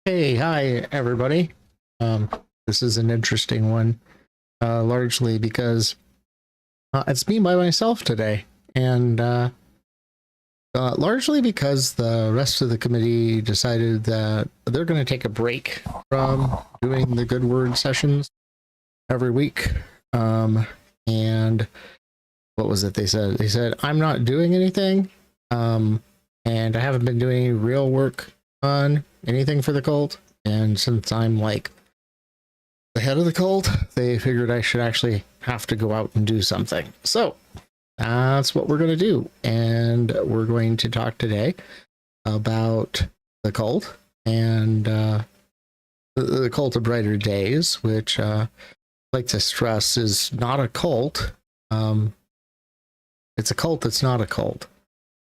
Hey, hi everybody. Um, this is an interesting one, largely because it's me by myself today, and largely because the rest of the committee decided that they're going to take a break from doing the good word sessions every week. And what was it they said? They said, I'm not doing anything, and I haven't been doing any real work on anything for the cult. And since I'm like the head of the cult, they figured I should actually have to go out and do something. So that's what we're going to do. And we're going to talk today about the cult and the Cult of Brighter Days, which I like to stress is not a cult. It's a cult that's not a cult.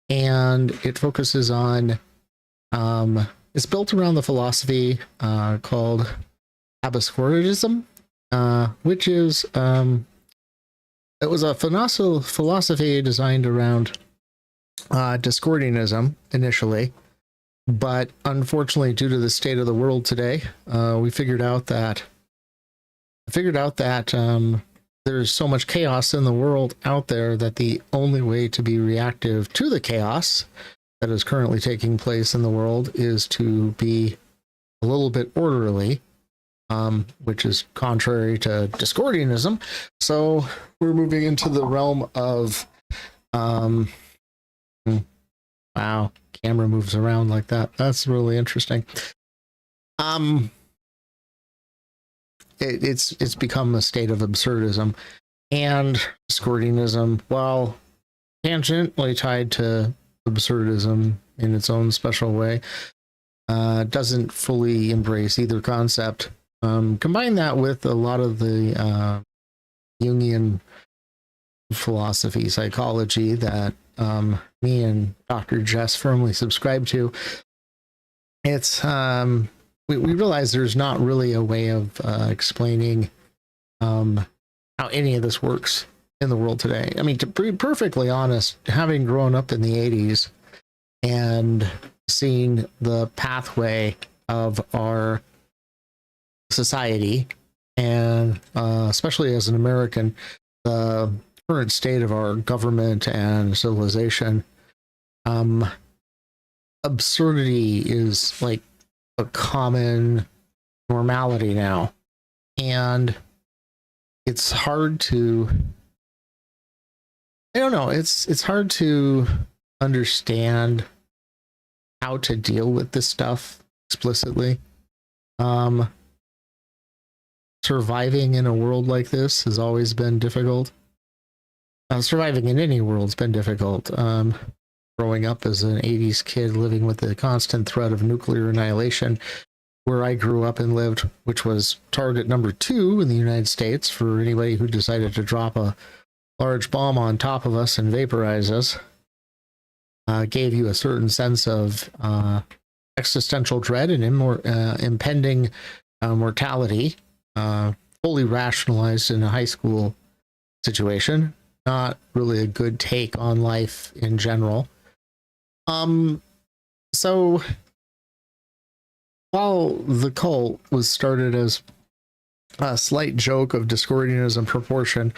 And it focuses on it's built around the philosophy called Abiscoridism, which is it was a philosophy designed around Discordianism initially, but unfortunately, due to the state of the world today, we figured out that there's so much chaos in the world out there that the only way to be reactive to the chaos that is currently taking place in the world is to be a little bit orderly, which is contrary to Discordianism. So we're moving into the realm of, wow, camera moves around like that. That's really interesting. It's become a state of absurdism, and Discordianism, while tangentially tied to absurdism in its own special way, doesn't fully embrace either concept. Combine that with a lot of the Jungian philosophy, psychology that me and Dr. Jess firmly subscribe to. It's we realize there's not really a way of explaining how any of this works in the world today. I mean, to be perfectly honest, having grown up in the 80s and seeing the pathway of our society, and especially as an American, the current state of our government and civilization, absurdity is like a common normality now. And it's hard to, I don't know, it's hard to understand how to deal with this stuff explicitly. Surviving in a world like this has always been difficult. Surviving in any world's been difficult. Growing up as an 80s kid living with the constant threat of nuclear annihilation, where I grew up and lived, which was target number 2 in the United States for anybody who decided to drop a large bomb on top of us and vaporize us, gave you a certain sense of existential dread and impending mortality, fully rationalized in a high school situation. Not really a good take on life in general. So while the cult was started as a slight joke of Discordianism proportion,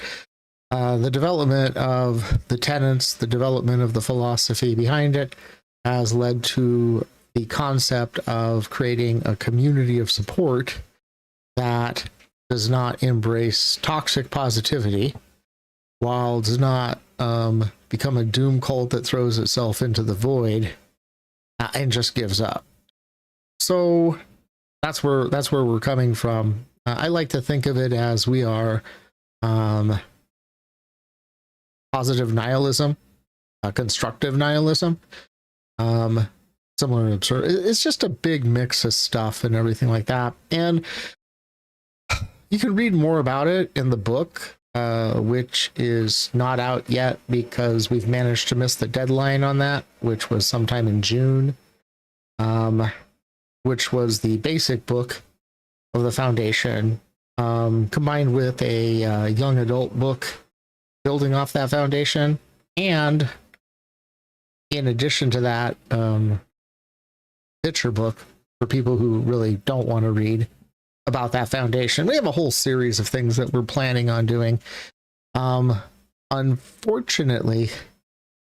the development of the tenets, the development of the philosophy behind it, has led to the concept of creating a community of support that does not embrace toxic positivity, while does not become a doom cult that throws itself into the void and just gives up. So that's where we're coming from. I like to think of it as we are positive nihilism, constructive nihilism, similar to absurd. It's just a big mix of stuff and everything like that. And you can read more about it in the book, which is not out yet because we've managed to miss the deadline on that, which was sometime in June, which was the basic book of the foundation, combined with a young adult book building off that foundation. And in addition to that, picture book for people who really don't want to read about that foundation. We have a whole series of things that we're planning on doing. Unfortunately,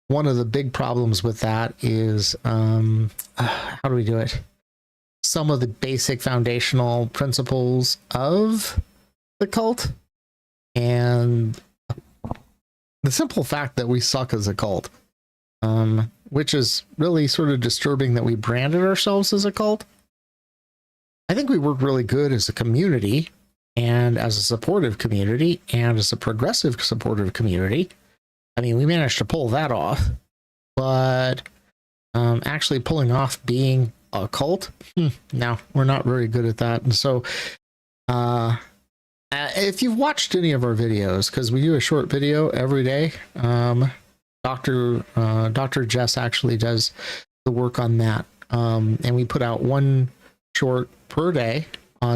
one of the big problems with that is how do we do it? Some of the basic foundational principles of the cult, and the simple fact that we suck as a cult, which is really sort of disturbing that we branded ourselves as a cult. I think we work really good as a community, and as a supportive community, and as a progressive supportive community. I mean, we managed to pull that off, but actually pulling off being a cult, no, we're not very good at that. And so if you've watched any of our videos, because we do a short video every day, Dr. Jess actually does the work on that, and we put out one short per day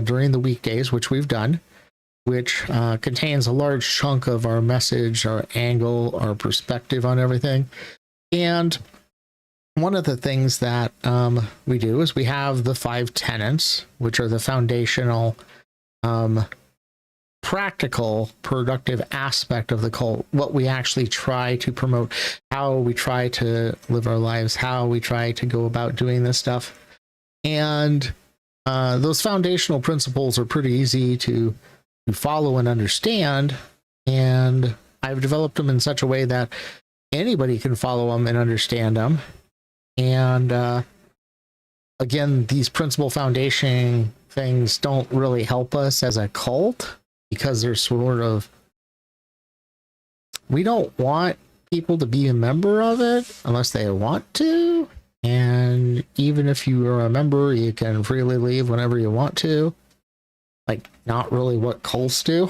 during the weekdays, which we've done, which contains a large chunk of our message, our angle, our perspective on everything. And one of the things that we do is we have the 5 tenets, which are the foundational, practical, productive aspect of the cult, what we actually try to promote, how we try to live our lives, how we try to go about doing this stuff. And those foundational principles are pretty easy to follow and understand, and I've developed them in such a way that anybody can follow them and understand them. And again, these principle foundation things don't really help us as a cult, because they're sort of, we don't want people to be a member of it unless they want to, and even if you are a member, you can freely leave whenever you want to. Like, not really what cults do.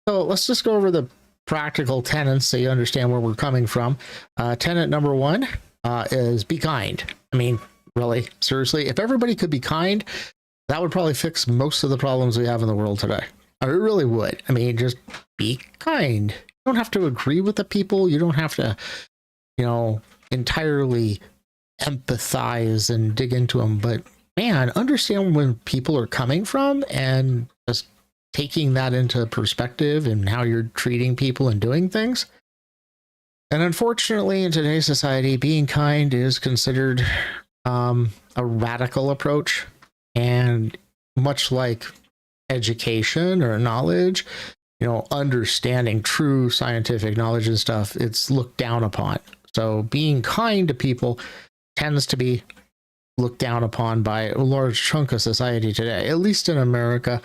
So let's just go over the practical tenets so you understand where we're coming from. Tenet number 1 is be kind. I mean, really, seriously, if everybody could be kind, that would probably fix most of the problems we have in the world today. It really would. I mean, just be kind. You don't have to agree with the people. You don't have to, entirely empathize and dig into them. But man, understand when people are coming from, and just taking that into perspective and how you're treating people and doing things. And unfortunately, in today's society, being kind is considered a radical approach. And much like education or knowledge, understanding true scientific knowledge and stuff, it's looked down upon. So being kind to people tends to be looked down upon by a large chunk of society today, at least in America.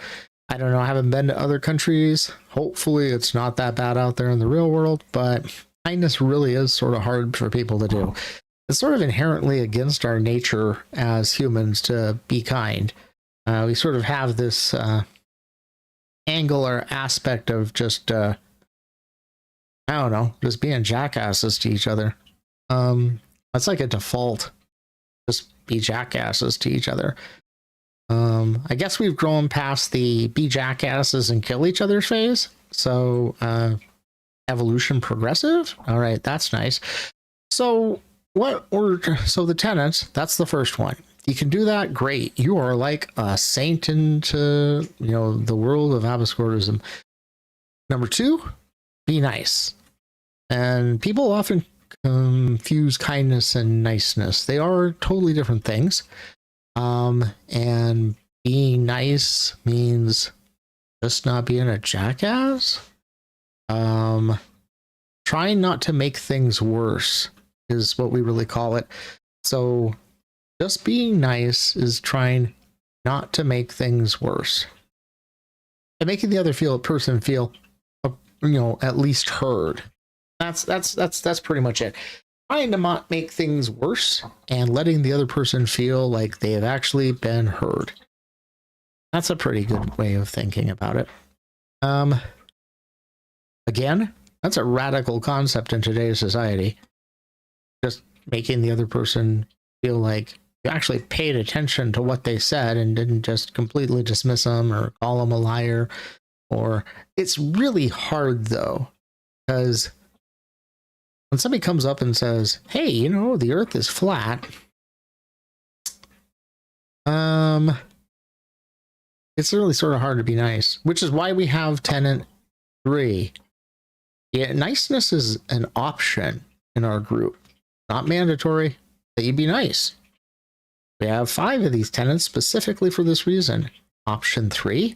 I don't know, I haven't been to other countries. Hopefully it's not that bad out there in the real world, but kindness really is sort of hard for people to do. It's sort of inherently against our nature as humans to be kind. We sort of have this angle or aspect of just, I don't know, just being jackasses to each other. That's like a default. Just be jackasses to each other. I guess we've grown past the be jackasses and kill each other phase. So evolution progressive. All right, that's nice. So the tenets, that's the first one. You can do that, great. You are like a saint into the world of Abiscoridism. Number 2, be nice. And people often confuse kindness and niceness. They are totally different things. And being nice means just not being a jackass. Trying not to make things worse is what we really call it. So just being nice is trying not to make things worse, and making the other person feel, at least heard. That's pretty much it. Trying to not make things worse and letting the other person feel like they have actually been heard. That's a pretty good way of thinking about it. Again, that's a radical concept in today's society. Just making the other person feel like you actually paid attention to what they said and didn't just completely dismiss them or call them a liar. Or it's really hard though, because when somebody comes up and says, hey, the earth is flat, It's really sort of hard to be nice, which is why we have tenet 3. Yeah, niceness is an option in our group, not mandatory that you be nice. We have 5 of these tenets specifically for this reason. Option 3,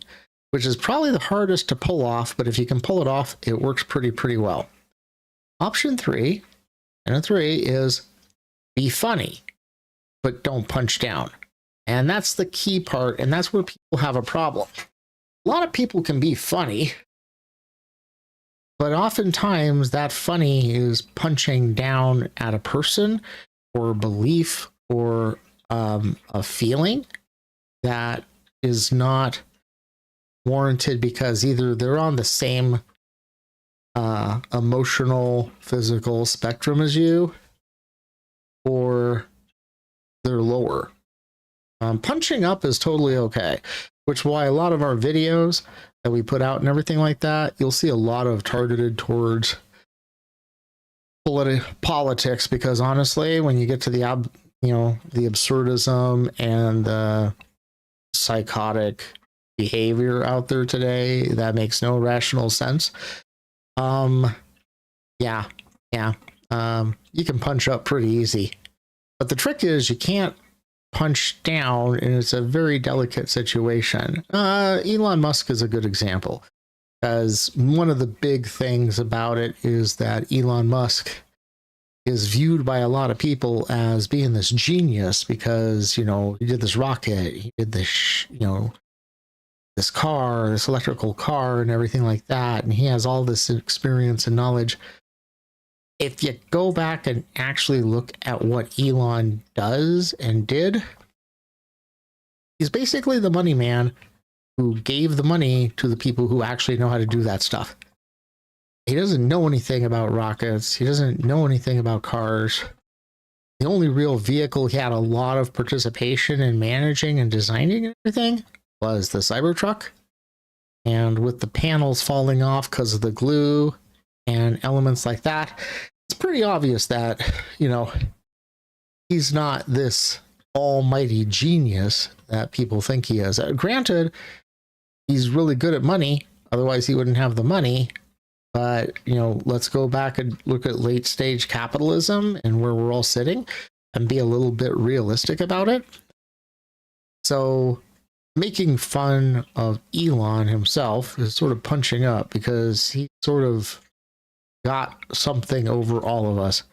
which is probably the hardest to pull off, but if you can pull it off, it works pretty well. Option 3, tenet 3 is be funny, but don't punch down. And that's the key part, and that's where people have a problem. A lot of people can be funny, but oftentimes that funny is punching down at a person or belief or a feeling that is not warranted because either they're on the same emotional, physical spectrum as you, or they're lower. Punching up is totally okay, which is why a lot of our videos that we put out and everything like that, you'll see a lot of targeted towards politics, because honestly, when you get to the absurdism and the psychotic behavior out there today, that makes no rational sense. You can punch up pretty easy, but the trick is you can't punch down, and it's a very delicate situation. Elon Musk is a good example, because one of the big things about it is that Elon Musk is viewed by a lot of people as being this genius because, he did this rocket, he did this, this car, this electrical car and everything like that, and he has all this experience and knowledge. If you go back and actually look at what Elon does and did, he's basically the money man who gave the money to the people who actually know how to do that stuff. He doesn't know anything about rockets. He doesn't know anything about cars. The only real vehicle he had a lot of participation in managing and designing and everything was the Cybertruck. And with the panels falling off because of the glue and elements like that, it's pretty obvious that, he's not this almighty genius that people think he is. Granted, he's really good at money, otherwise he wouldn't have the money. But, let's go back and look at late stage capitalism and where we're all sitting and be a little bit realistic about it. So making fun of Elon himself is sort of punching up, because he sort of got something over all of us.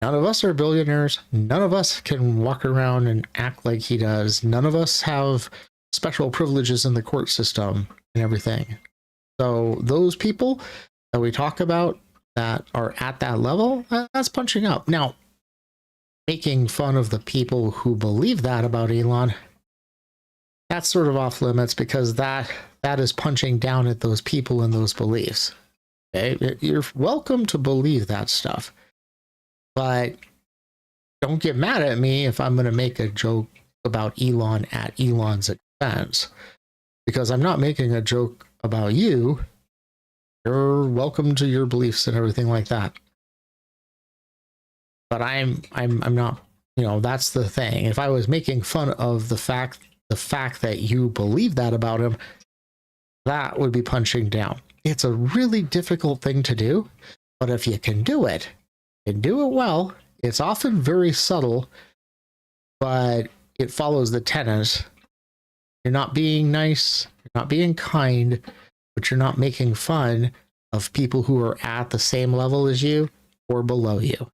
None of us are billionaires. None of us can walk around and act like he does. None of us have special privileges in the court system and everything. So those people that we talk about that are at that level, that's punching up. Now, making fun of the people who believe that about Elon, that's sort of off limits, because that is punching down at those people and those beliefs. Okay? You're welcome to believe that stuff, but don't get mad at me if I'm going to make a joke about Elon at Elon's expense, because I'm not making a joke about you. You're welcome to your beliefs and everything like that. But I'm not, that's the thing. If I was making fun of the fact that you believe that about him, that would be punching down. It's a really difficult thing to do, but if you can do it and do it well, it's often very subtle, but it follows the tenets. You're not being nice, you're not being kind, but you're not making fun of people who are at the same level as you or below you.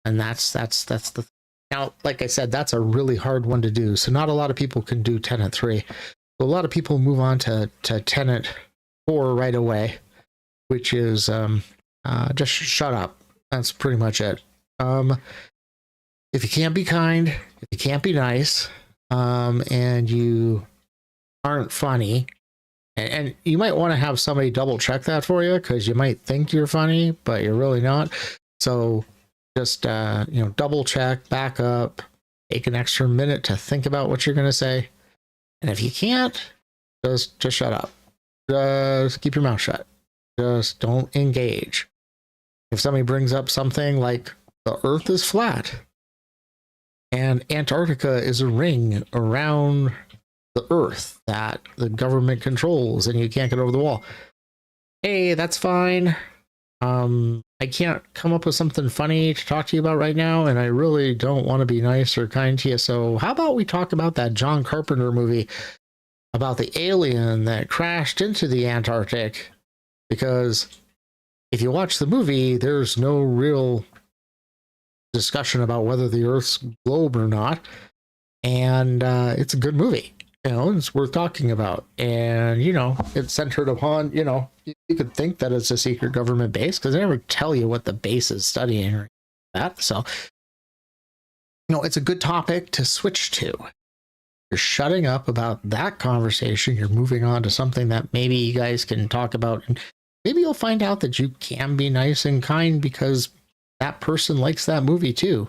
And that's the now, like I said, that's a really hard one to do. So not a lot of people can do tenet 3. A lot of people move on to tenet 4 right away, which is just shut up. That's pretty much it. If you can't be kind, if you can't be nice, and you aren't funny, and you might want to have somebody double check that for you, because you might think you're funny, but you're really not. So just, double check, back up, take an extra minute to think about what you're going to say. And if you can't, just shut up. Just keep your mouth shut. Just don't engage. If somebody brings up something like the earth is flat, And Antarctica is a ring around the Earth that the government controls, and you can't get over the wall. Hey, that's fine. I can't come up with something funny to talk to you about right now, and I really don't want to be nice or kind to you. So how about we talk about that John Carpenter movie about the alien that crashed into the Antarctic? Because if you watch the movie, there's no real discussion about whether the Earth's globe or not. And it's a good movie. It's worth talking about. And, it's centered upon, you could think that it's a secret government base because they never tell you what the base is studying or that. So, it's a good topic to switch to. You're shutting up about that conversation. You're moving on to something that maybe you guys can talk about. And maybe you'll find out that you can be nice and kind because that person likes that movie too.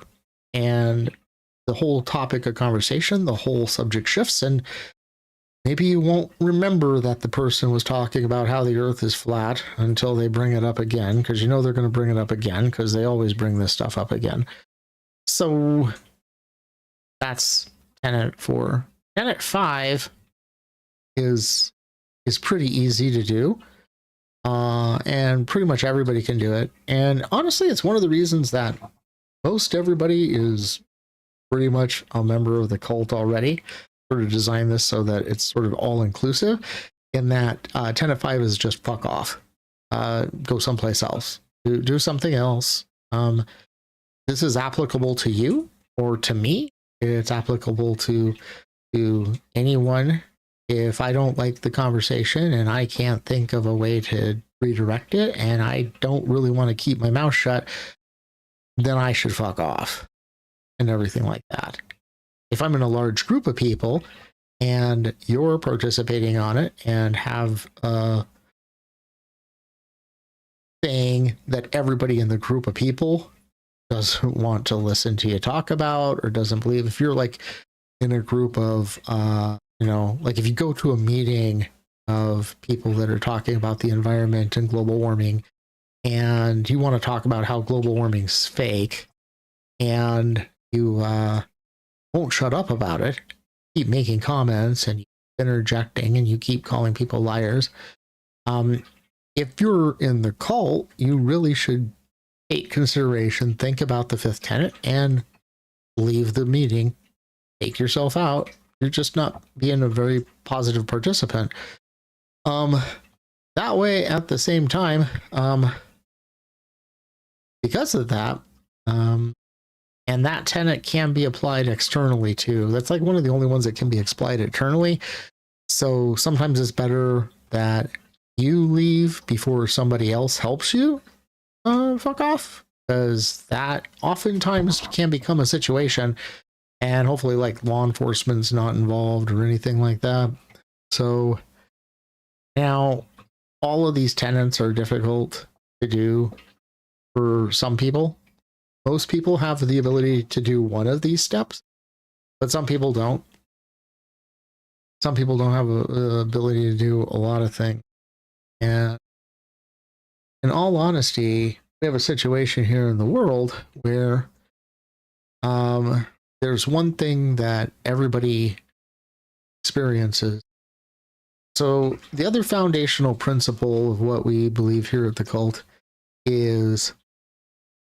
And the whole topic of conversation, the whole subject shifts, and maybe you won't remember that the person was talking about how the Earth is flat until they bring it up again, because they're going to bring it up again, because they always bring this stuff up again. So that's Tenet 4. Tenet 5 is pretty easy to do, and pretty much everybody can do it. And honestly, it's one of the reasons that most everybody is pretty much a member of the cult already. Sort of designed this so that it's sort of all inclusive, in that Tenet 5 is just fuck off, go someplace else, do something else. This is applicable to you or to me. It's applicable to anyone. If I don't like the conversation and I can't think of a way to redirect it, and I don't really want to keep my mouth shut, then I should fuck off and everything like that. If I'm in a large group of people and you're participating on it and have a thing that everybody in the group of people doesn't want to listen to you talk about or doesn't believe, if you're like in a group of, like if you go to a meeting of people that are talking about the environment and global warming, and you want to talk about how global warming's fake, and you won't shut up about it, keep making comments and interjecting, and you keep calling people liars. If you're in the cult, you really should take consideration, think about the fifth tenet, and leave the meeting. Take yourself out. You're just not being a very positive participant. That way, at the same time, because of that, and that tenet can be applied externally too. That's like one of the only ones that can be applied internally. So sometimes it's better that you leave before somebody else helps you fuck off, because that oftentimes can become a situation, and hopefully like law enforcement's not involved or anything like that. So now all of these tenets are difficult to do for some people. Most people have the ability to do one of these steps, but some people don't. Some people don't have the ability to do a lot of things. And in all honesty, we have a situation here in the world where there's one thing that everybody experiences. So the other foundational principle of what we believe here at the cult is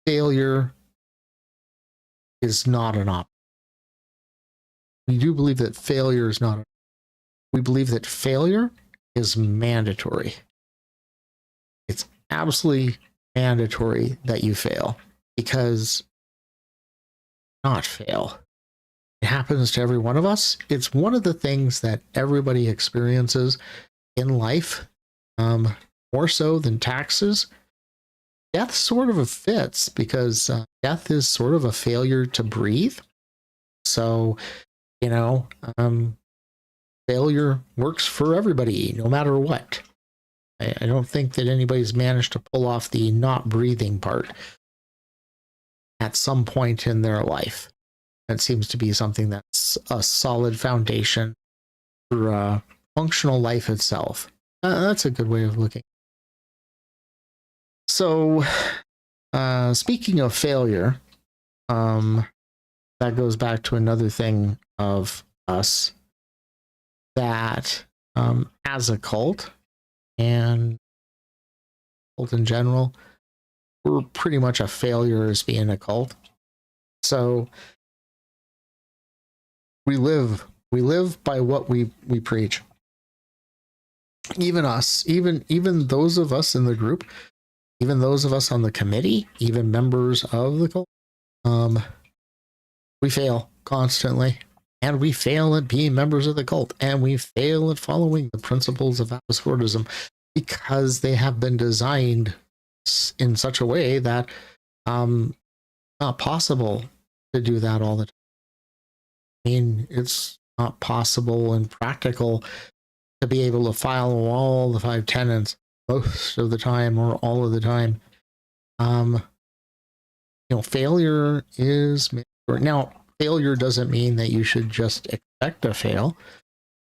failure is not an option. We do believe that failure is not. We believe that failure is mandatory. It's absolutely mandatory that you fail, because not fail. It happens to every one of us. It's one of the things that everybody experiences in life, more so than taxes. Death sort of fits, because death is sort of a failure to breathe. So, failure works for everybody, no matter what. I don't think that anybody's managed to pull off the not breathing part at some point in their life. That seems to be something that's a solid foundation for functional life itself. That's a good way of looking. So, speaking of failure, that goes back to another thing of us that as a cult and cult in general, we're pretty much a failure as being a cult. So we live by what we preach. Even us, even those of us in the group, even those of us on the committee, even members of the cult, we fail constantly, and we fail at being members of the cult, and we fail at following the principles of Abiscoridism because they have been designed in such a way that not possible to do that all the time. I mean, it's not possible and practical to be able to follow all the 5 tenets most of the time or all of the time. Failure is now. Failure doesn't mean that you should just expect to fail.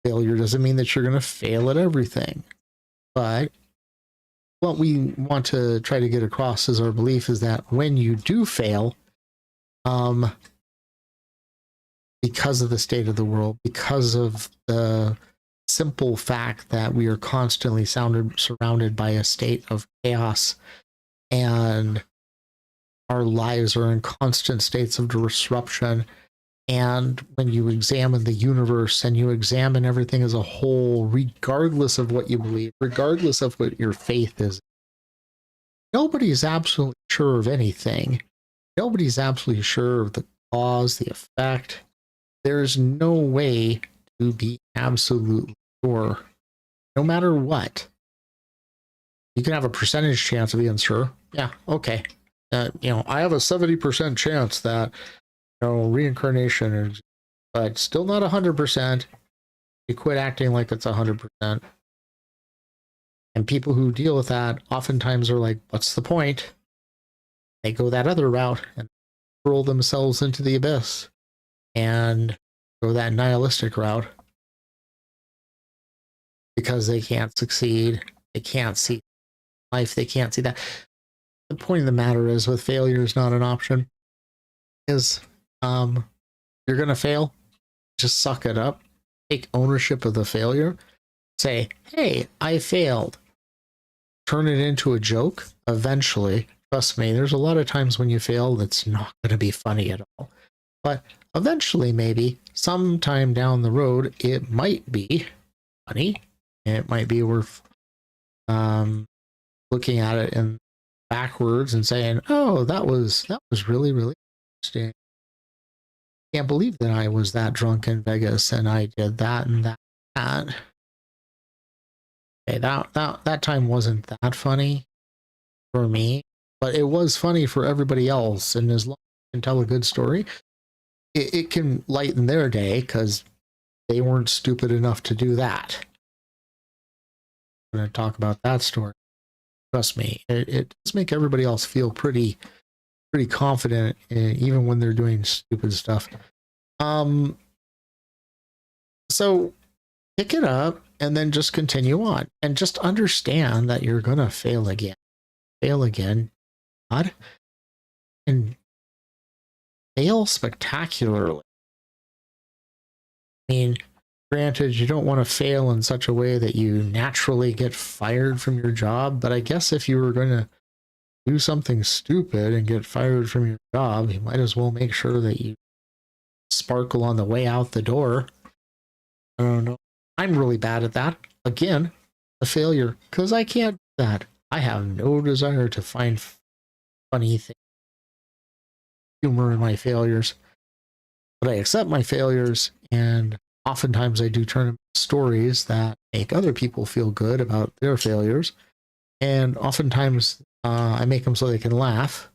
Failure doesn't mean that you're going to fail at everything. But what we want to try to get across is our belief is that when you do fail, because of the state of the world, because of the simple fact that we are constantly surrounded by a state of chaos, and our lives are in constant states of disruption. And when you examine the universe and you examine everything as a whole, regardless of what you believe, regardless of what your faith is, nobody's absolutely sure of anything. Nobody's absolutely sure of the cause, the effect. There's no way to be absolutely sure, no matter what. You can have a percentage chance of being sure. Yeah, okay. I have a 70% chance that reincarnation is, but still not 100%. You quit acting like it's 100%. And people who deal with that oftentimes are like, what's the point? They go that other route and roll themselves into the abyss and go that nihilistic route because they can't succeed. They can't see life. They can't see that. The point of the matter is, with failure is not an option. Is you're going to fail. Just suck it up. Take ownership of the failure. Say, hey, I failed. Turn it into a joke. Eventually, trust me, there's a lot of times when you fail that's not going to be funny at all. But eventually, maybe, sometime down the road, it might be funny. It might be worth looking at it in backwards and saying, oh, that was really, really interesting. Can't believe that I was that drunk in Vegas and I did that and that. Okay, that time wasn't that funny for me, but it was funny for everybody else. And as long as you can tell a good story, it can lighten their day because they weren't stupid enough to do that. I'm going to talk about that story. Trust me, it does make everybody else feel pretty confident, even when they're doing stupid stuff. So pick it up and then just continue on, and just understand that you're gonna fail again, God, and fail spectacularly. I mean, granted, you don't want to fail in such a way that you naturally get fired from your job, but I guess if you were going to do something stupid and get fired from your job, you might as well make sure that you sparkle on the way out the door. I don't know. I'm really bad at that. Again, a failure, because I can't do that. I have no desire to find funny things, humor in my failures, but I accept my failures, and oftentimes I do turn them into stories that make other people feel good about their failures, and oftentimes I make them so they can laugh.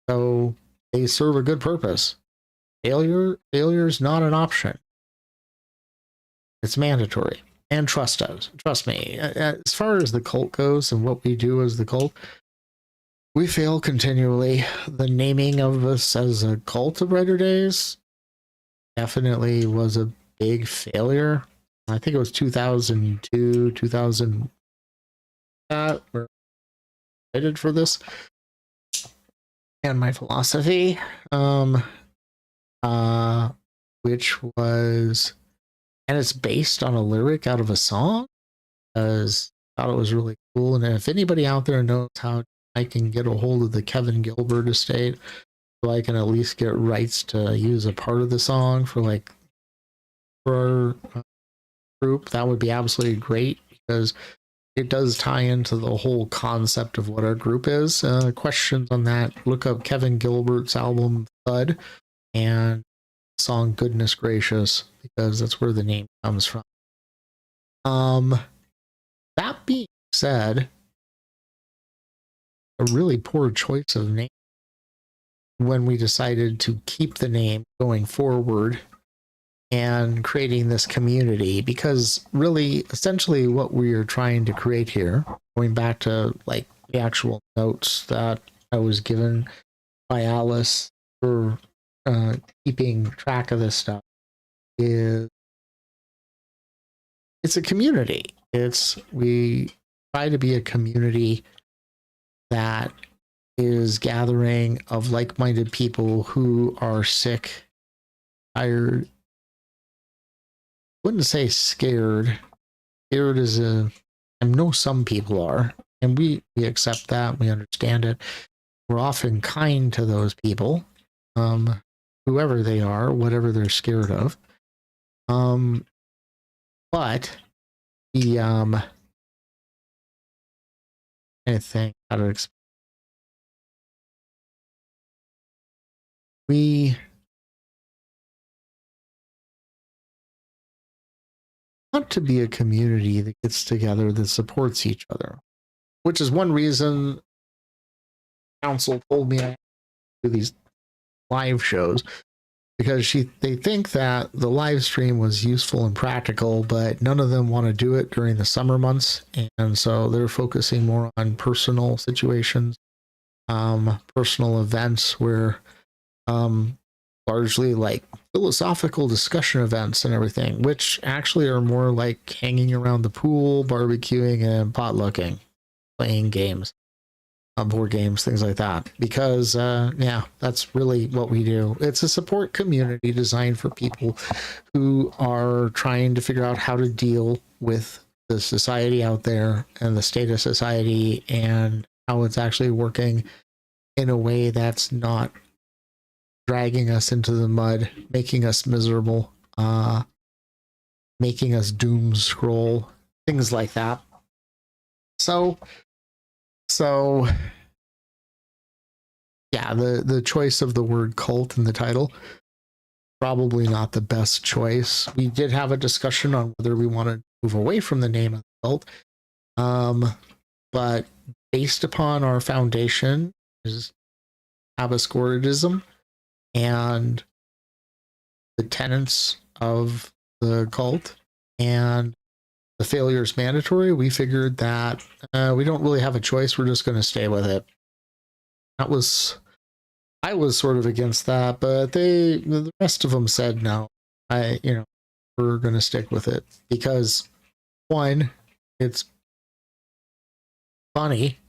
So they serve a good purpose. Failure is not an option. It's mandatory. And trust us. Trust me. As far as the cult goes and what we do as the cult, we fail continually. The naming of us as a cult of Writer Days definitely was a big failure. I think it was 2002, 2000. We're excited for this. and my philosophy, which was, and it's based on a lyric out of a song, because I thought it was really cool. And if anybody out there knows how I can get a hold of the Kevin Gilbert estate, so I can at least get rights to use a part of the song for our group, that would be absolutely great, because it does tie into the whole concept of what our group is. Questions on that, look up Kevin Gilbert's album Thud and song Goodness Gracious, because that's where the name comes from. That being said, a really poor choice of name when we decided to keep the name going forward and creating this community, because really, essentially, what we are trying to create here, going back to like the actual notes that I was given by Alice for keeping track of this stuff, is it's a community. We try to be a community that is gathering of like-minded people who are sick, tired. Wouldn't say scared. Scared is I know some people are, and we accept that. We understand it. We're often kind to those people, whoever they are, whatever they're scared of. But the I think how to explain. We want to be a community that gets together, that supports each other, which is one reason council told me I do these live shows, because they think that the live stream was useful and practical, but none of them want to do it during the summer months, and so they're focusing more on personal situations, personal events where largely like philosophical discussion events and everything, which actually are more like hanging around the pool, barbecuing, and potlucking, playing games, board games, things like that. Because yeah, that's really what we do. It's a support community designed for people who are trying to figure out how to deal with the society out there and the state of society, and how it's actually working in a way that's not dragging us into the mud, making us miserable, making us doom scroll, things like that. So yeah, the choice of the word cult in the title, probably not the best choice. We did have a discussion on whether we want to move away from the name of the cult, but based upon our foundation is Abiscoridism and the tenets of the cult, and the failure is mandatory, we figured that we don't really have a choice. We're just going to stay with it. I was sort of against that, but the rest of them said no. We're going to stick with it because, one, it's funny.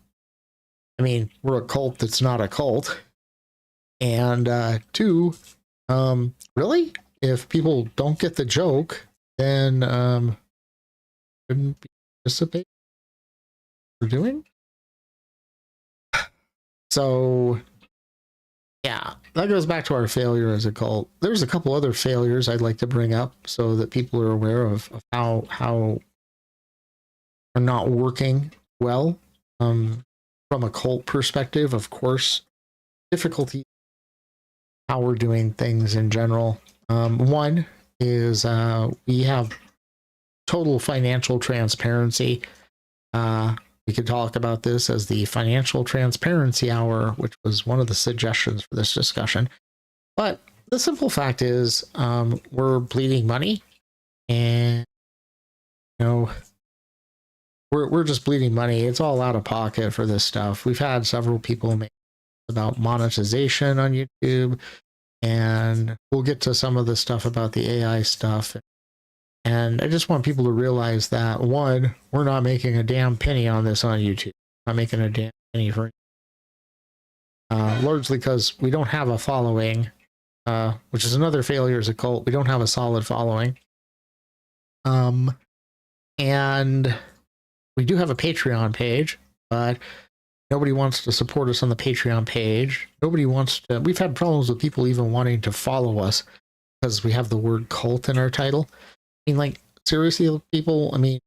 I mean, we're a cult that's not a cult. And two, really, if people don't get the joke, then shouldn't be participating we're doing. So yeah, that goes back to our failure as a cult. There's a couple other failures I'd like to bring up so that people are aware of how are not working well from a cult perspective. Of course, difficulty how we're doing things in general. One is we have total financial transparency. We could talk about this as the financial transparency hour, which was one of the suggestions for this discussion. But the simple fact is we're bleeding money, and we're just bleeding money. It's all out of pocket for this stuff. We've had several people make about monetization on YouTube, and we'll get to some of the stuff about the AI stuff. And I just want people to realize that, one, we're not making a damn penny on this on YouTube. Not making a damn penny for largely because we don't have a following, which is another failure as a cult. We don't have a solid following. And we do have a Patreon page, but nobody wants to support us on the Patreon page. Nobody wants to. We've had problems with people even wanting to follow us because we have the word cult in our title. I mean, like, seriously, people, I mean,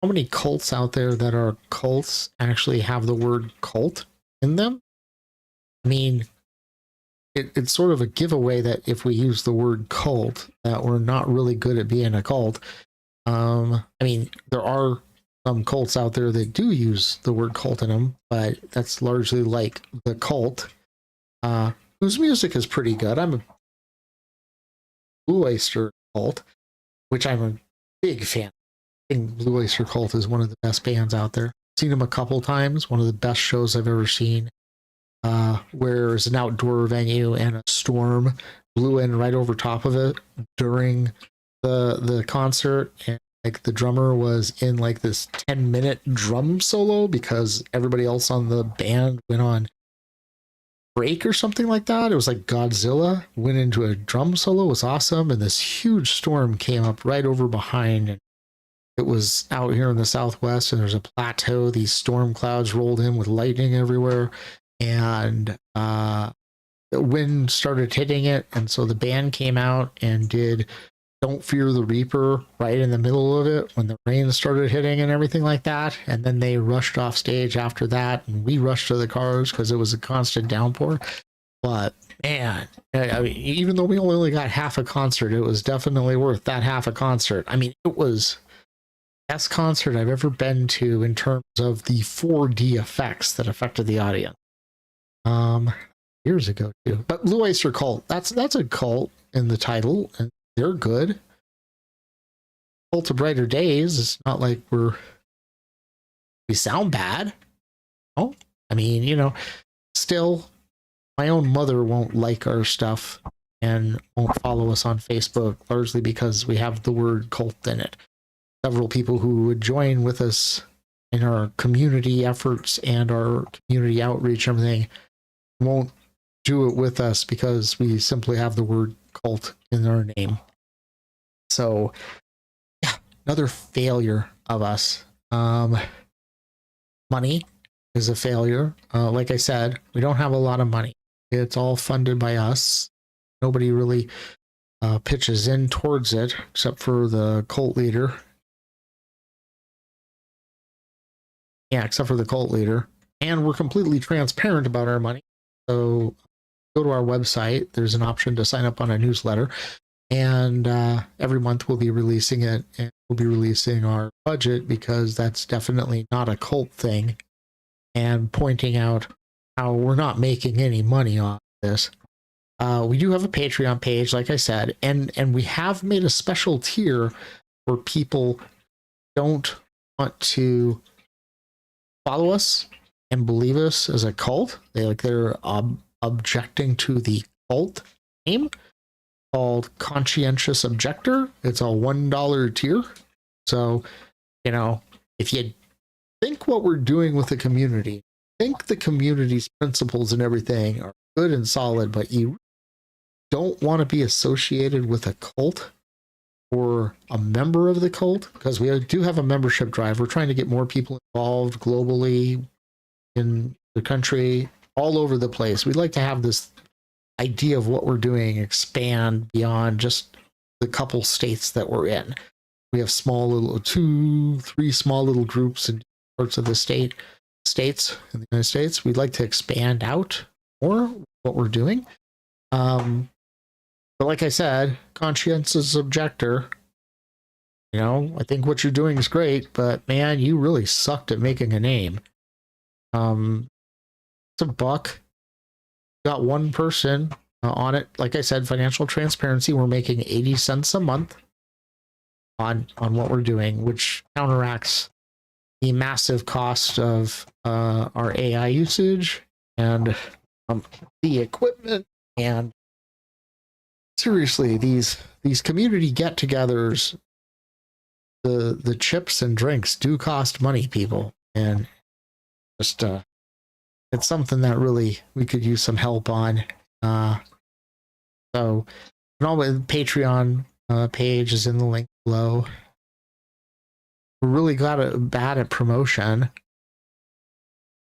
how many cults out there that are cults actually have the word cult in them? I mean, it's sort of a giveaway that if we use the word cult, that we're not really good at being a cult. I mean, there are some cults out there that do use the word cult in them, but that's largely like The Cult, whose music is pretty good. I'm a Blue Oyster Cult, which I'm a big fan. I think Blue Oyster Cult is one of the best bands out there. Seen them a couple times. One of the best shows I've ever seen. Where it's an outdoor venue and a storm blew in right over top of it during the concert, and like the drummer was in like this 10-minute drum solo because everybody else on the band went on break or something like that. It was like Godzilla went into a drum solo. It was awesome, and this huge storm came up right over behind, and it was out here in the Southwest, and there's a plateau. These storm clouds rolled in with lightning everywhere, and the wind started hitting it, and so the band came out and did Don't Fear the Reaper right in the middle of it when the rain started hitting and everything like that. And then they rushed off stage after that, and we rushed to the cars because it was a constant downpour. But man, I mean, even though we only got half a concert, it was definitely worth that half a concert. I mean, it was the best concert I've ever been to in terms of the 4D effects that affected the audience. Years ago too. But Blue Oyster Cult, that's a cult in the title, and they're good. Cult of Brighter Days, it's not like we sound bad. Oh, I mean, you know, still my own mother won't like our stuff and won't follow us on Facebook, largely because we have the word cult in it. Several people who would join with us in our community efforts and our community outreach and everything won't do it with us because we simply have the word cult in our name. So yeah, another failure of us. Money is a failure. Like I said, we don't have a lot of money. It's all funded by us. Nobody really pitches in towards it except for the cult leader. Yeah, except for the cult leader. And we're completely transparent about our money. So go to our website. There's an option to sign up on a newsletter. And every month we'll be releasing it. And we'll be releasing our budget because that's definitely not a cult thing. And pointing out how we're not making any money off this. We do have a Patreon page, like I said. And we have made a special tier where people don't want to follow us and believe us as a cult. They're objecting to the cult name called Conscientious Objector. It's a $1 tier. So, you know, if you think what we're doing with the community, think the community's principles and everything are good and solid, but you don't want to be associated with a cult or a member of the cult, because we do have a membership drive. We're trying to get more people involved globally in the country, all over the place. We'd like to have this idea of what we're doing expand beyond just the couple states that we're in. We have small little 2-3 small little groups in parts of the states in the United States. We'd like to expand out more what we're doing. But like I said, conscientious objector, you know, I think what you're doing is great, but man, you really sucked at making a name. It's $1. Got one person on it. Like I said, financial transparency. We're making 80 cents a month on what we're doing, which counteracts the massive cost of our AI usage and the equipment. And seriously, these community get-togethers, the chips and drinks do cost money, people, and just it's something that really we could use some help on. So, and all the Patreon page is in the link below. We're really bad at promotion.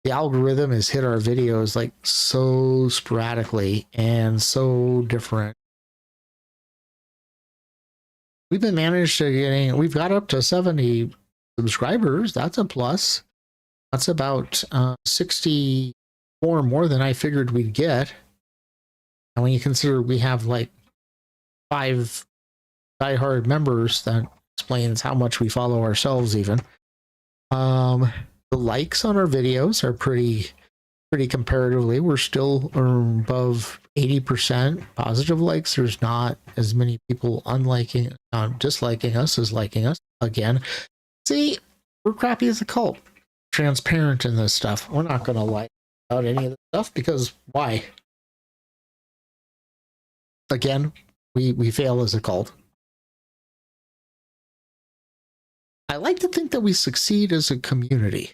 The algorithm has hit our videos like so sporadically and so different. We've we've got up to 70 subscribers. That's a plus. That's about 64 more than I figured we'd get. And when you consider we have like 5 diehard members, that explains how much we follow ourselves even. The likes on our videos are pretty comparatively. We're still above 80% positive likes. There's not as many people disliking us as liking us. Again, see, we're crappy as a cult. Transparent in this stuff. We're not going to lie about any of this stuff because why? Again, we fail as a cult. I like to think that we succeed as a community.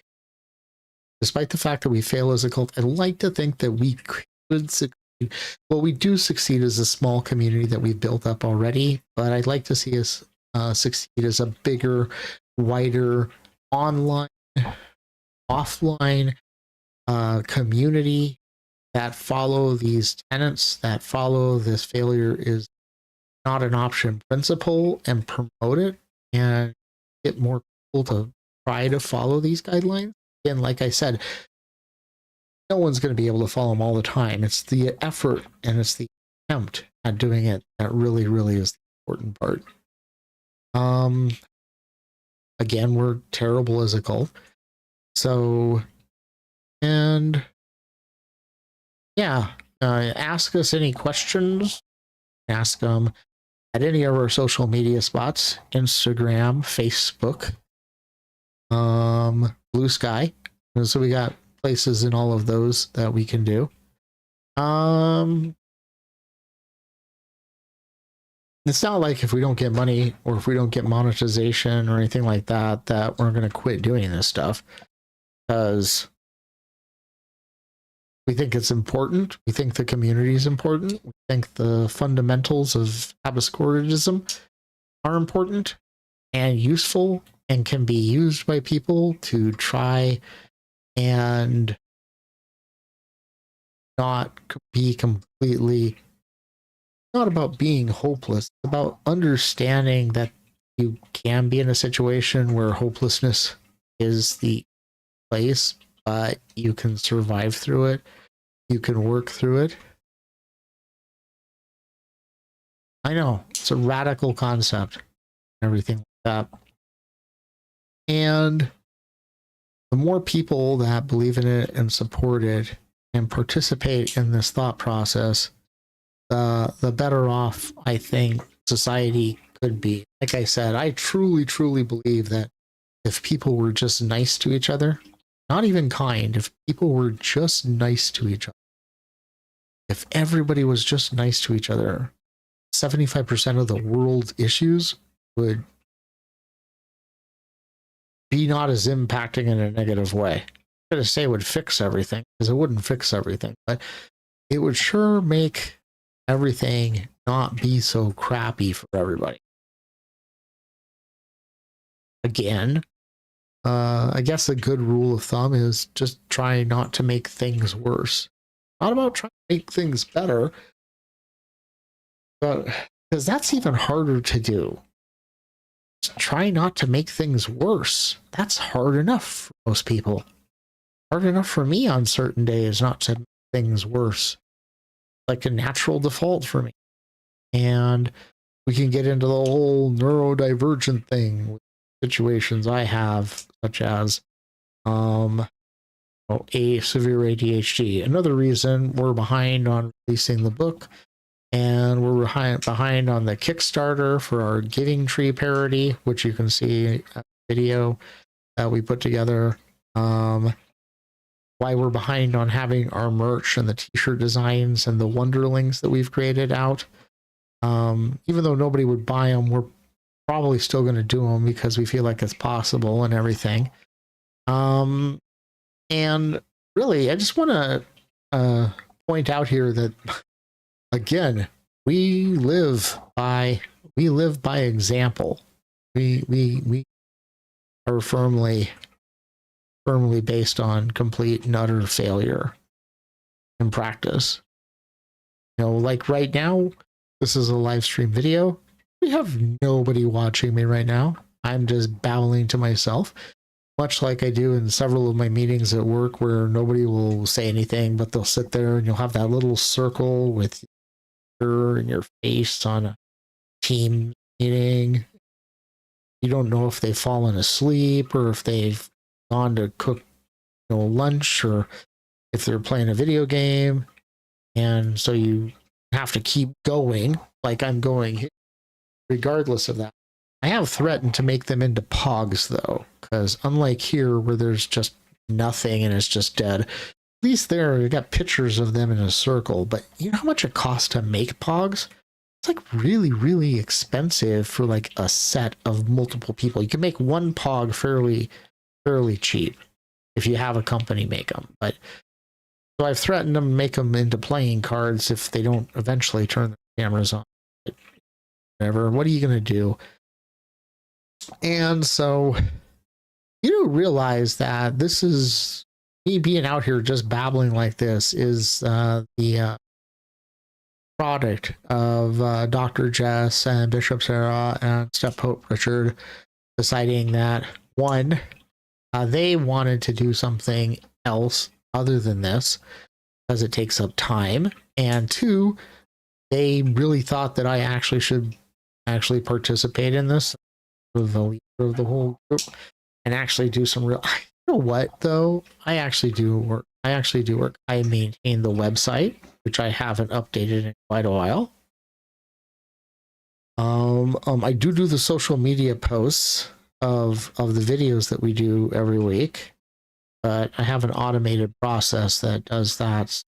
Despite the fact that we fail as a cult, I like to think that we could succeed. Well, we do succeed as a small community that we've built up already, but I'd like to see us succeed as a bigger, wider, online, offline community that follow these tenets, that follow this failure is not an option principle and promote it and get more people to try to follow these guidelines. Again, like I said, no one's going to be able to follow them all the time. It's the effort and it's the attempt at doing it that really, really is the important part. Again, we're terrible as a cult. So, and yeah, ask us any questions. Ask them at any of our social media spots: Instagram, Facebook, Blue Sky. And so we got places in all of those that we can do. It's not like if we don't get money or if we don't get monetization or anything like that, that we're going to quit doing this stuff, because we think it's important. We think the community is important. We think the fundamentals of Abiscoridism are important and useful and can be used by people to try and not be completely, not about being hopeless, it's about understanding that you can be in a situation where hopelessness is the place, but you can survive through it. You can work through it. I know, it's a radical concept, everything like that. And the more people that believe in it and support it and participate in this thought process, the better off I think society could be. Like I said, I truly, truly believe that if people were just nice to each other, not even kind, if people were just nice to each other, if everybody was just nice to each other, 75% of the world's issues would be not as impacting in a negative way. I'm going to say it would fix everything, because it wouldn't fix everything, but it would sure make everything not be so crappy for everybody. Again, I guess a good rule of thumb is just try not to make things worse. Not about trying to make things better, but because that's even harder to do. Just try not to make things worse. That's hard enough for most people. Hard enough for me on certain days not to make things worse. Like a natural default for me. And we can get into the whole neurodivergent thing with situations I have, such as a severe ADHD. Another reason we're behind on releasing the book, and we're behind on the Kickstarter for our Giving Tree parody, which you can see in a video that we put together. Why we're behind on having our merch and the t-shirt designs and the Wonderlings that we've created out. Even though nobody would buy them, we're probably still going to do them because we feel like it's possible and everything. And really, I just want to point out here that again, we live by example. We are firmly based on complete and utter failure in practice. You know, like right now, this is a live stream video. We have nobody watching me right now. I'm just babbling to myself, much like I do in several of my meetings at work where nobody will say anything, but they'll sit there and you'll have that little circle with your face on a team meeting. You don't know if they've fallen asleep or if they've gone to cook, lunch, or if they're playing a video game. And so you have to keep going like I'm going regardless of that. I have threatened to make them into pogs though, because unlike here where there's just nothing and it's just dead, at least there you got pictures of them in a circle. But you know how much it costs to make pogs? It's like really, really expensive for like a set of multiple people. You can make one pog fairly cheap if you have a company make them. But so I've threatened them to make them into playing cards if they don't eventually turn the cameras on. But whatever. What are you going to do? And so you don't realize that this is me being out here just babbling like this is the product of Dr. Jess and Bishop Sarah and Step Pope Richard deciding that one, they wanted to do something else other than this because it takes up time, and two, they really thought that I actually should participate in this, the leader of the whole group, and actually do some real. You know what though? I actually do work. I maintain the website, which I haven't updated in quite a while. I do the social media posts of the videos that we do every week, but I have an automated process that does that.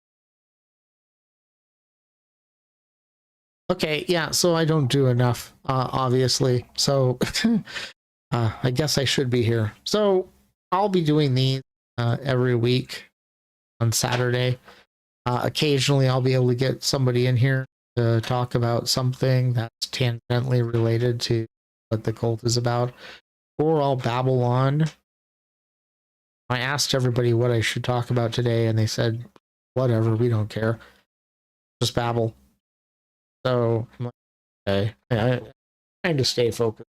Okay, yeah, so I don't do enough, obviously. So I guess I should be here. So I'll be doing these every week on Saturday. Occasionally, I'll be able to get somebody in here to talk about something that's tangentially related to what the cult is about, or I'll babble on. I asked everybody what I should talk about today, and they said, whatever, we don't care. Just babble. So, I'm like, okay, I trying to stay focused.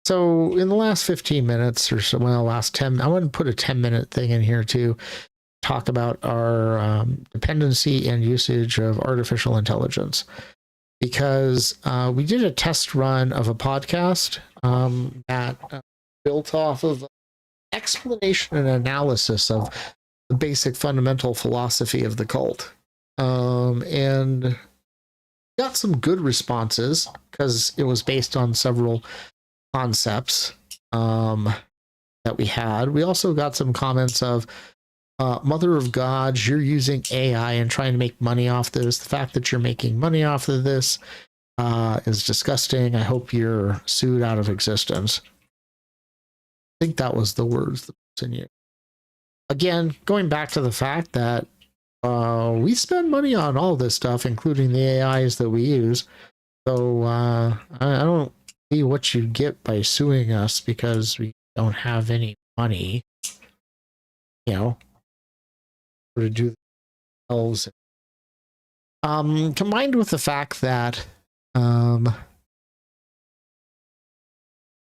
So in the last 15 minutes or so, well, last 10, I want to put a 10-minute thing in here to talk about our dependency and usage of artificial intelligence, because we did a test run of a podcast that built off of explanation and analysis of the basic fundamental philosophy of the cult, and got some good responses because it was based on several concepts that we had. We also got some comments of Mother of God, you're using AI and trying to make money off this. The fact that you're making money off of this is disgusting. I hope you're sued out of existence. I think that was the words that was in you. Again, going back to the fact that we spend money on all this stuff, including the AIs that we use. So I don't see what you get by suing us because we don't have any money, to do themselves. Combined with the fact that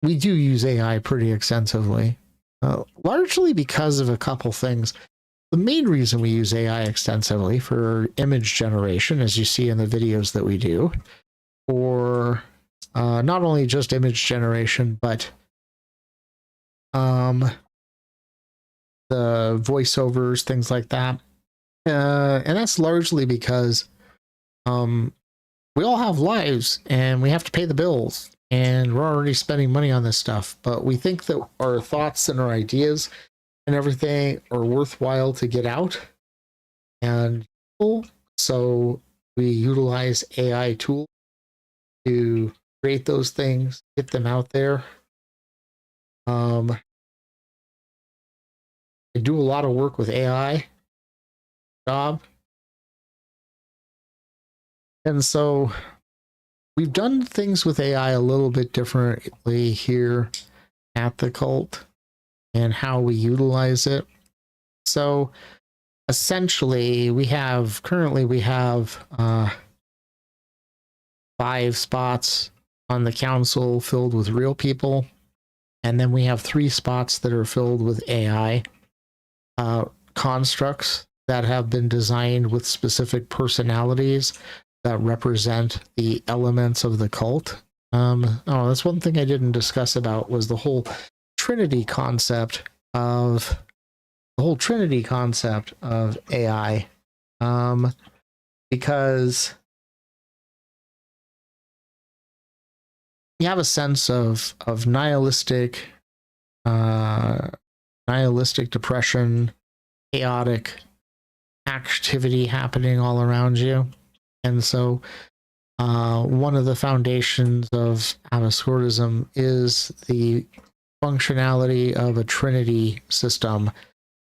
we do use AI pretty extensively, largely because of a couple things. The main reason we use AI extensively for image generation, as you see in the videos that we do, or not only just image generation, but the voiceovers, things like that. And that's largely because we all have lives and we have to pay the bills, and we're already spending money on this stuff, but we think that our thoughts and our ideas and everything are worthwhile to get out. And so we utilize AI tools to create those things, get them out there. I do a lot of work with AI job. And so we've done things with AI a little bit differently here at the cult and how we utilize it. So essentially currently we have 5 spots on the council filled with real people. And then we have 3 spots that are filled with AI constructs that have been designed with specific personalities that represent the elements of the cult. That's one thing I didn't discuss about was the whole Trinity concept of AI, because you have a sense of nihilistic depression, chaotic activity happening all around you. And so one of the foundations of Abiscoridism is the functionality of a Trinity system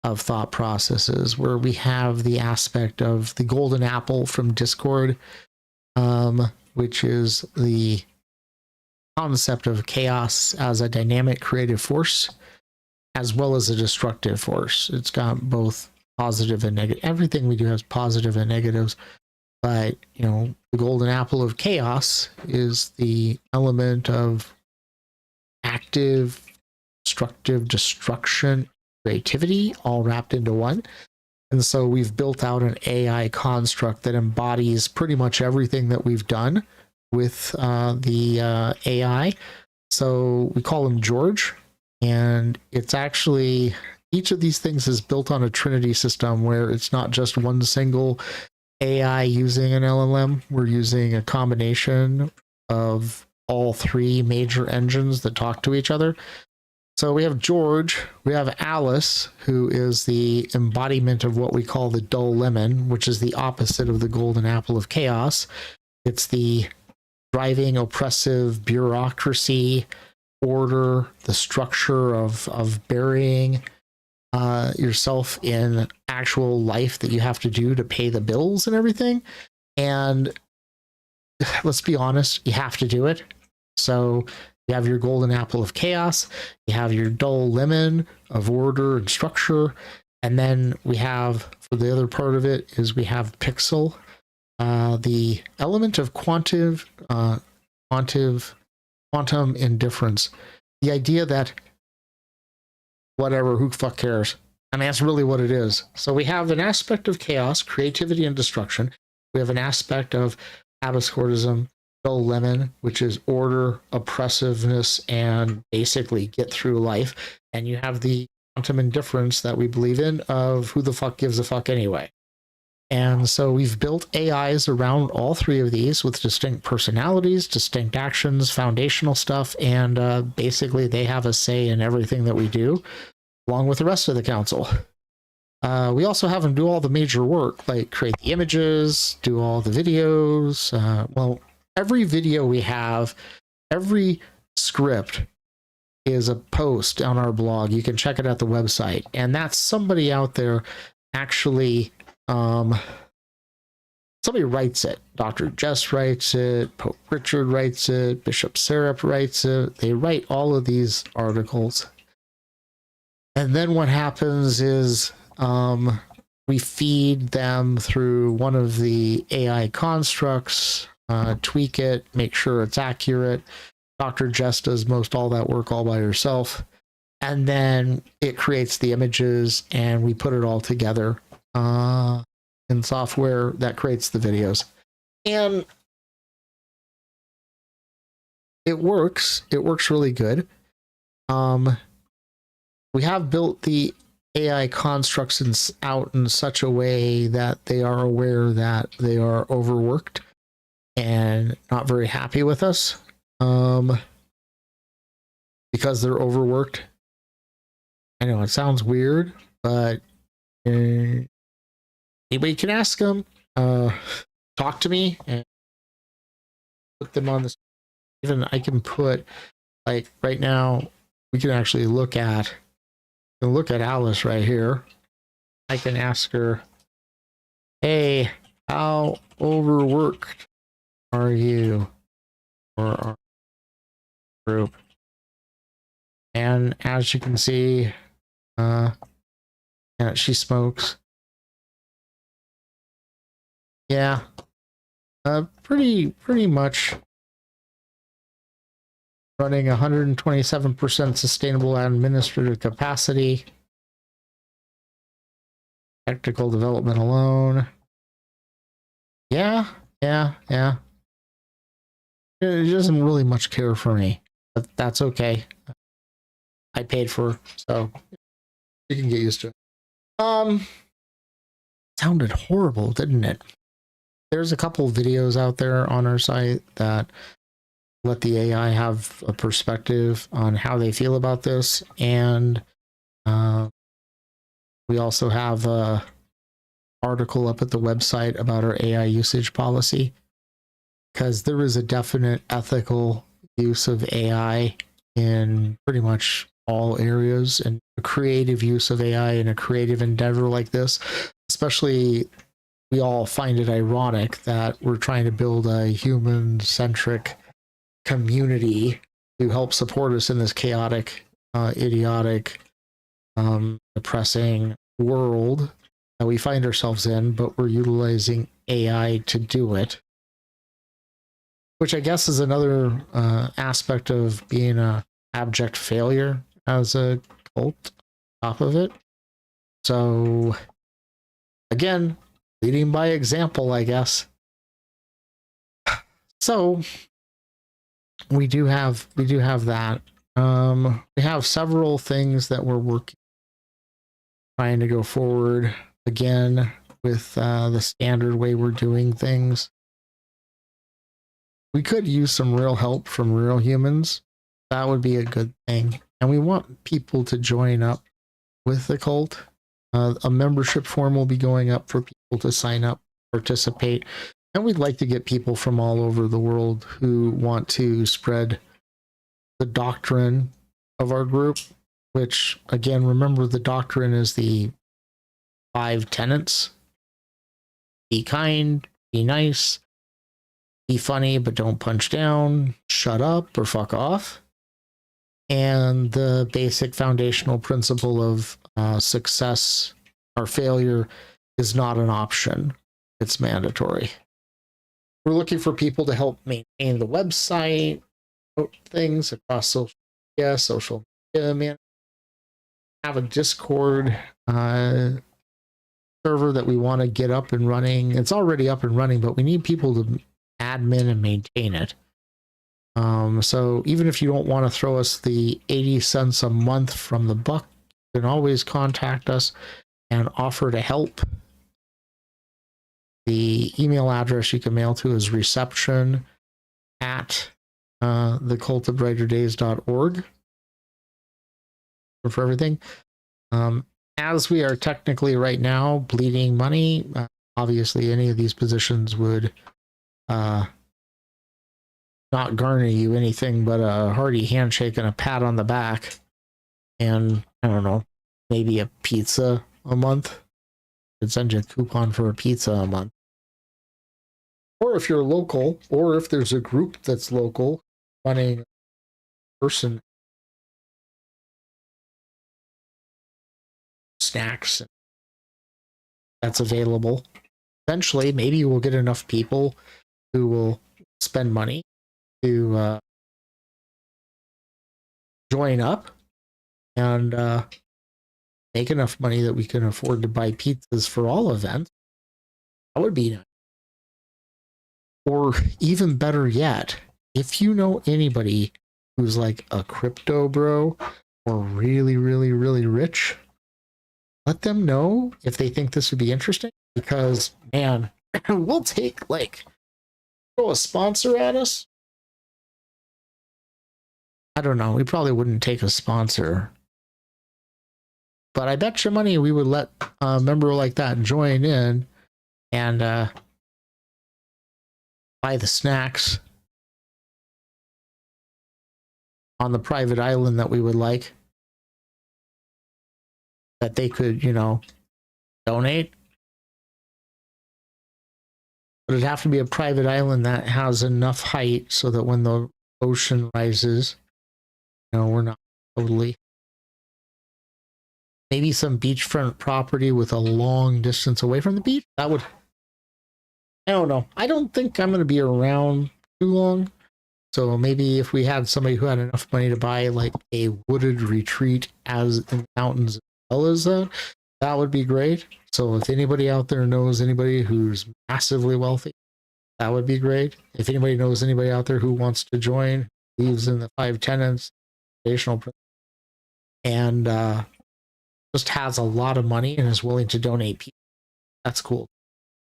of thought processes, where we have the aspect of the golden apple from Discord, which is the concept of chaos as a dynamic creative force, as well as a destructive force. It's got both positive and negative. Everything we do has positive and negatives. But, the golden apple of chaos is the element of active, destructive destruction, creativity, all wrapped into one. And so we've built out an AI construct that embodies pretty much everything that we've done with the AI. So we call him George. And it's actually, each of these things is built on a Trinity system where it's not just one single AI using an LLM. We're using a combination of all 3 major engines that talk to each other. So we have George, we have Alice, who is the embodiment of what we call the dull lemon, which is the opposite of the golden apple of chaos. It's the driving, oppressive bureaucracy, order, the structure of burying yourself in actual life that you have to do to pay the bills and everything. And let's be honest, you have to do it. So you have your golden apple of chaos, you have your dull lemon of order and structure, and then we have, for the other part of it, is we have Pixel, the element of quantum indifference. The idea that whatever, who fuck cares? I mean, that's really what it is. So we have an aspect of chaos, creativity, and destruction. We have an aspect of Abiscoridism, dull lemon, which is order, oppressiveness, and basically get through life. And you have the quantum indifference that we believe in of who the fuck gives a fuck anyway. And so we've built AIs around all 3 of these with distinct personalities, distinct actions, foundational stuff, and basically they have a say in everything that we do, along with the rest of the council. We also have them do all the major work, like create the images, do all the videos. Every video we have, every script is a post on our blog. You can check it at the website. And that's somebody out there actually... somebody writes it. Dr. Jess writes it, Pope Richard writes it, Bishop Serap writes it. They write all of these articles. And then what happens is we feed them through one of the AI constructs, tweak it, make sure it's accurate. Dr. Jess does most all that work all by herself. And then it creates the images and we put it all together in software that creates the videos. And it works. It works really good. We have built the AI constructs out in such a way that they are aware that they are overworked and not very happy with us because they're overworked. I know it sounds weird, but anybody can ask them, talk to me, and put them on this. Even I can put, like right now, we can actually look at look at Alice right here. I can ask her, hey, how overworked are you or our group? And as you can see, yeah, she smokes. Yeah, pretty much running 127% sustainable administrative capacity. Technical development alone. Yeah. It doesn't really much care for me, but that's okay. I paid for, so you can get used to it. Sounded horrible, didn't it? There's a couple videos out there on our site that let the AI have a perspective on how they feel about this, and we also have a article up at the website about our AI usage policy, because there is a definite ethical use of AI in pretty much all areas, and a creative use of AI in a creative endeavor like this. Especially, we all find it ironic that we're trying to build a human-centric community to help support us in this chaotic, idiotic, depressing world that we find ourselves in, but we're utilizing AI to do it. Which I guess is another aspect of being a abject failure as a cult on top of it. So again, leading by example, I guess. So we do have that. We have several things that we're working, trying to go forward again with the standard way we're doing things. We could use some real help from real humans. That would be a good thing. And we want people to join up with the cult. A membership form will be going up for people to sign up, participate. And we'd like to get people from all over the world who want to spread the doctrine of our group, which, again, remember, the doctrine is the 5 tenets. Be kind, be nice, be funny, but don't punch down, shut up or fuck off. And the basic foundational principle of success or failure is not an option. It's mandatory. We're looking for people to help maintain the website, things across social media, man. Have a Discord server that we want to get up and running. It's already up and running, but we need people to admin and maintain it. So even if you don't want to throw us the 80 cents a month from the buck, you can always contact us and offer to help. The email address you can mail to is reception@thecultofbrighterdays.org for everything. As we are technically right now bleeding money, obviously any of these positions would not garner you anything but a hearty handshake and a pat on the back, and I don't know, maybe a pizza a month. Could send you a coupon for a pizza a month. Or if you're local, or if there's a group that's local running person snacks that's available. Eventually, maybe we'll get enough people who will spend money to join up and make enough money that we can afford to buy pizzas for all events. That would be nice. Or even better yet, if you know anybody who's like a crypto bro or really, really, really rich, let them know if they think this would be interesting, because, man, we'll take, throw a sponsor at us. I don't know. We probably wouldn't take a sponsor. But I bet your money we would let a member like that join in and buy the snacks on the private island that we would like. that they could, donate. But it'd have to be a private island that has enough height so that when the ocean rises, we're not totally. Maybe some beachfront property with a long distance away from the beach. That would. I don't know. I don't think I'm going to be around too long. So maybe if we had somebody who had enough money to buy like a wooded retreat as in the mountains as well as that, that would be great. So if anybody out there knows anybody who's massively wealthy, that would be great. If anybody knows anybody out there who wants to join, believes in the Five Tenets, and just has a lot of money and is willing to donate people, that's cool.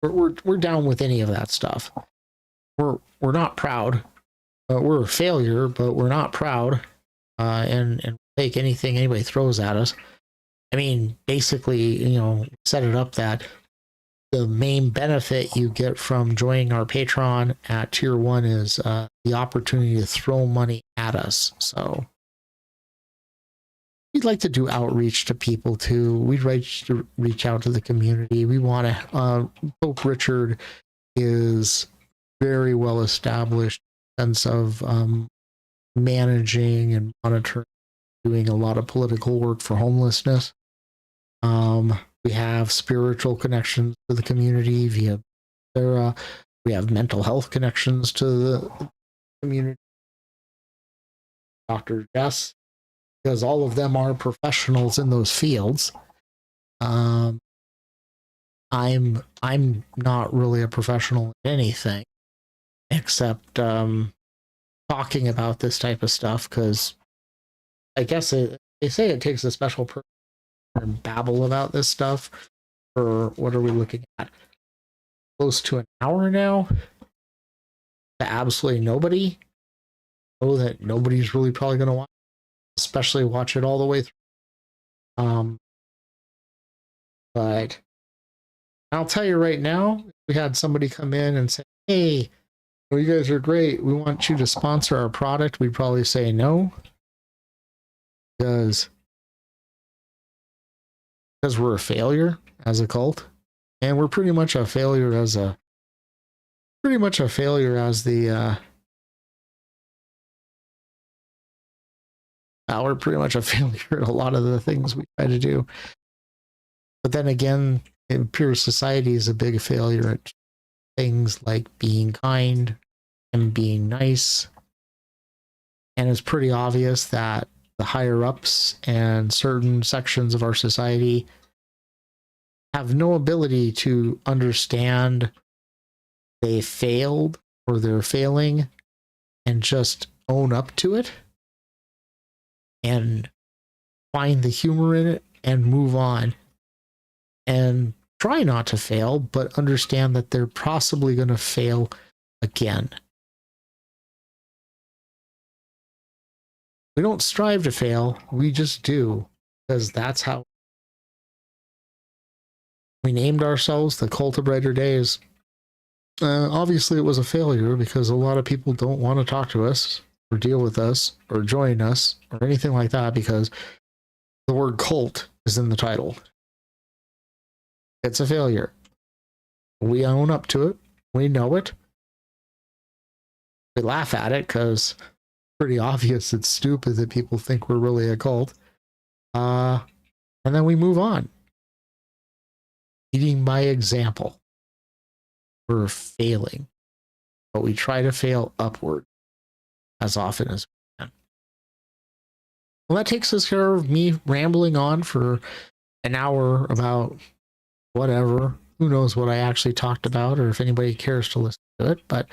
We're down with any of that stuff. We're not proud. We're a failure, but we're not proud, and take anything anybody throws at us. I mean, basically, set it up that the main benefit you get from joining our Patreon at Tier 1 is the opportunity to throw money at us. So we'd like to do outreach to people too. We'd reach out to the community. We want to. Pope Richard is very well established sense of managing and monitoring, doing a lot of political work for homelessness. We have spiritual connections to the community via Sarah. We have mental health connections to the community. Dr. Jess, because all of them are professionals in those fields. I'm not really a professional in anything except talking about this type of stuff, because I guess they say it takes a special person to babble about this stuff for, what are we looking at? Close to an hour now? To absolutely nobody. Know that nobody's really probably going to watch, especially watch it all the way through. But I'll tell you right now, if we had somebody come in and say, hey, you guys are great, we want you to sponsor our product, we'd probably say no. Because we're a failure as a cult. And we're pretty much a failure as the we're pretty much a failure at a lot of the things we try to do. But then again, Pure Society is a big failure at things like being kind and being nice. And it's pretty obvious that the higher ups and certain sections of our society have no ability to understand they failed or they're failing and just own up to it and find the humor in it and move on and try not to fail, but understand that they're possibly going to fail again. We don't strive to fail, we just do, because that's how we named ourselves the Cult of Brighter Days. Obviously, it was a failure because a lot of people don't want to talk to us or deal with us or join us or anything like that because the word cult is in the title. It's a failure. We own up to it. We know it. We laugh at it because it's pretty obvious it's stupid that people think we're really a cult. And then we move on. Leading by example. We're failing, but we try to fail upward as often as we can. Well, that takes us care of me rambling on for an hour about whatever. Who knows what I actually talked about, or if anybody cares to listen to it. But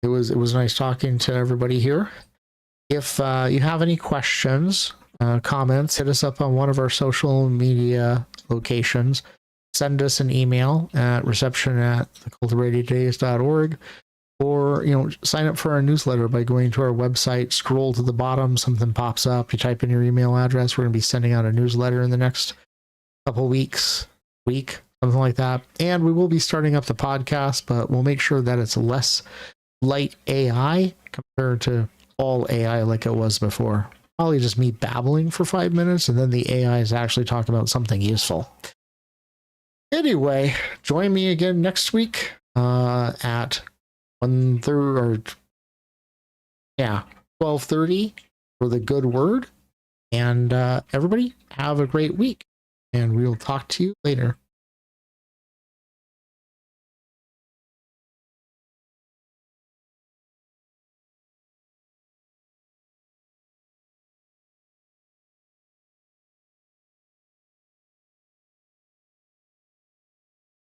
it was nice talking to everybody here. If you have any questions, comments, hit us up on one of our social media locations. Send us an email at reception@thecultivateddays.org, or sign up for our newsletter by going to our website. Scroll to the bottom, something pops up. You type in your email address. We're going to be sending out a newsletter in the next couple weeks, something like that. And we will be starting up the podcast, but we'll make sure that it's less light AI compared to all AI like it was before. probably just me babbling for 5 minutes, and then the AI is actually talking about something useful. Anyway, join me again next week at 12:30 for the good word. And everybody have a great week, and we'll talk to you later.